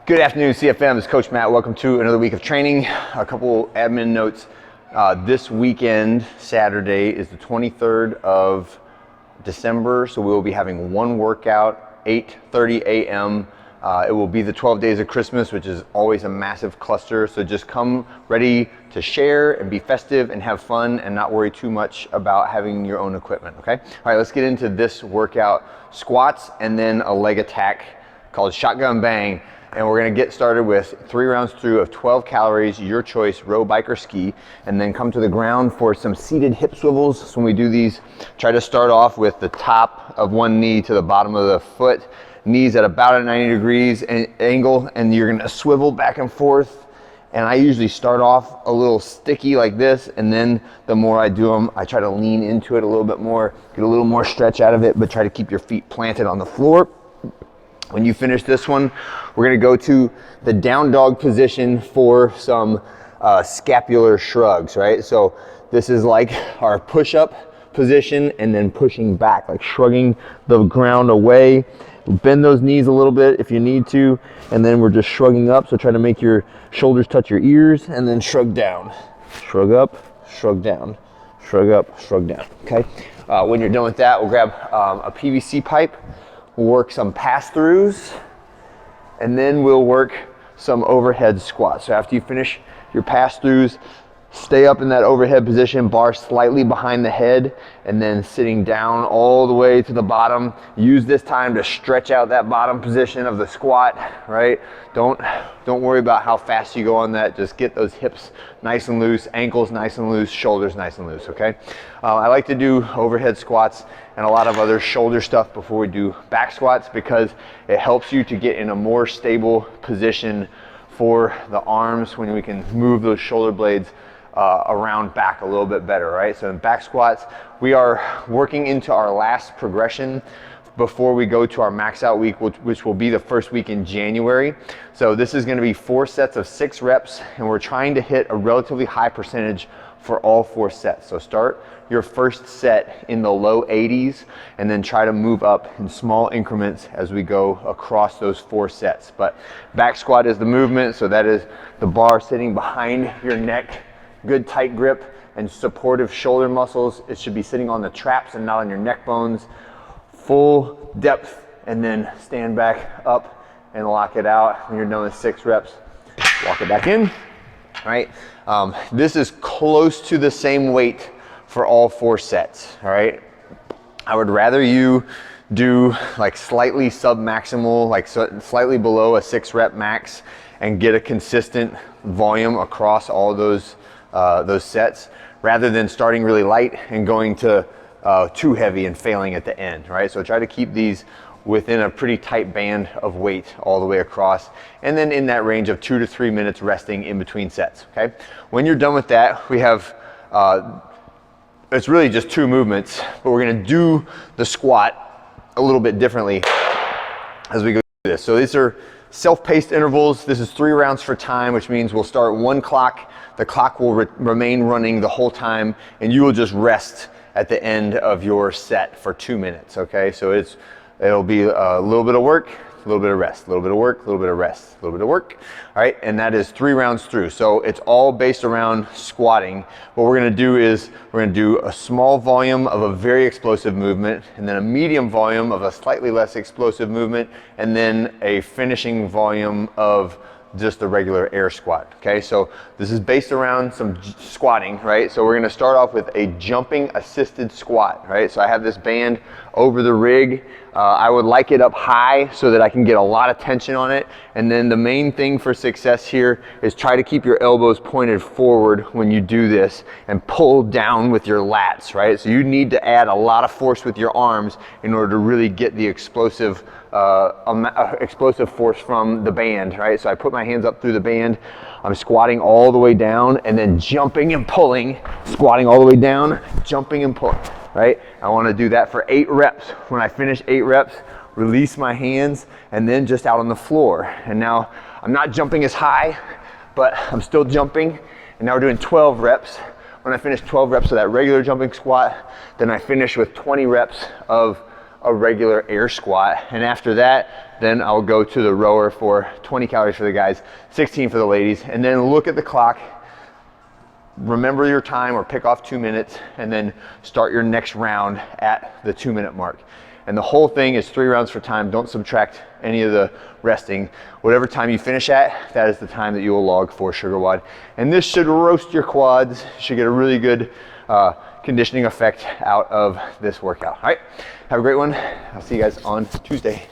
Good afternoon, CFM. This is Coach Matt. Welcome to another week of training. A couple admin notes. This weekend, Saturday, is the 23rd of December, so we will be having one workout, 8:30 a.m. It will be the 12 days of Christmas, which is always a massive cluster, so just come ready to share and be festive and have fun and not worry too much about having your own equipment, okay? All right, let's get into this workout. Squats and then a leg attack called shotgun bang. And we're gonna get started with 3 rounds through of 12 calories, your choice, row, bike, or ski, and then come to the ground for some seated hip swivels. So when we do these, try to start off with the top of one knee to the bottom of the foot, knees at about a 90 degrees angle, and you're gonna swivel back and forth. And I usually start off a little sticky like this, and then the more I do them, I try to lean into it a little bit more, get a little more stretch out of it, but try to keep your feet planted on the floor. When you finish this one, we're gonna go to the down dog position for some scapular shrugs, right? So this is like our push-up position and then pushing back, like shrugging the ground away. Bend those knees a little bit if you need to, and then we're just shrugging up. So try to make your shoulders touch your ears and then shrug down. Shrug up, shrug down, shrug up, shrug down, okay? When you're done with that, we'll grab a PVC pipe. We'll work some pass-throughs, and then we'll work some overhead squats. So after you finish your pass-throughs, stay up in that overhead position, bar slightly behind the head, and then sitting down all the way to the bottom. Use this time to stretch out that bottom position of the squat, right? Don't worry about how fast you go on that. Just get those hips nice and loose, ankles nice and loose, shoulders nice and loose, okay? I like to do overhead squats and a lot of other shoulder stuff before we do back squats because it helps you to get in a more stable position for the arms when we can move those shoulder blades around back a little bit better, right? So in back squats, we are working into our last progression before we go to our max out week, which will be the first week in January. So this is gonna be 4 sets of 6 reps, and we're trying to hit a relatively high percentage for all 4 sets. So start your first set in the low 80s, and then try to move up in small increments as we go across those 4 sets. But back squat is the movement, so that is the bar sitting behind your neck, good tight grip and supportive shoulder muscles. It should be sitting on the traps and not on your neck bones. Full depth, and then stand back up and lock it out. When you're done with 6 reps, walk it back in, all right? This is close to the same weight for all 4 sets, all right? I would rather you do like slightly sub-maximal, like slightly below a 6 rep max, and get a consistent volume across all those sets, rather than starting really light and going to too heavy and failing at the end, right? So try to keep these within a pretty tight band of weight all the way across, and then in that range of 2 to 3 minutes resting in between sets, okay? When you're done with that, we have, it's really just 2 movements, but we're gonna do the squat a little bit differently as we go through this. So these are self-paced intervals. This is 3 rounds for time, which means we'll start 1 clock. The clock will remain running the whole time, and you will just rest at the end of your set for 2 minutes, okay? So it'll be a little bit of work, a little bit of rest, a little bit of work, a little bit of rest, a little bit of work, all right? And that is 3 rounds through. So it's all based around squatting. What we're gonna do is we're gonna do a small volume of a very explosive movement, and then a medium volume of a slightly less explosive movement, and then a finishing volume of just the regular air squat, okay? So this is based around some squatting, right? So we're gonna start off with a jumping assisted squat, right? So I have this band over the rig. I would like it up high so that I can get a lot of tension on it. And then the main thing for success here is try to keep your elbows pointed forward when you do this and pull down with your lats, right? So you need to add a lot of force with your arms in order to really get the explosive force from the band, right? So I put my hands up through the band, I'm squatting all the way down, and then jumping and pulling, squatting all the way down, jumping and pulling, right? I wanna do that for 8 reps. When I finish 8 reps, release my hands, and then just out on the floor. And now I'm not jumping as high, but I'm still jumping. And now we're doing 12 reps. When I finish 12 reps of that regular jumping squat, then I finish with 20 reps of a regular air squat. And after that, Then I'll go to the rower for 20 calories for the guys, 16 for the ladies, and then look at the clock, remember your time or pick off 2 minutes, and then start your next round at the 2-minute mark. And the whole thing is 3 rounds for time. Don't subtract any of the resting. Whatever time you finish at, that is the time that you will log for Sugar WOD. And this should roast your quads. You should get a really good conditioning effect out of this workout. All right, have a great one. I'll see you guys on Tuesday.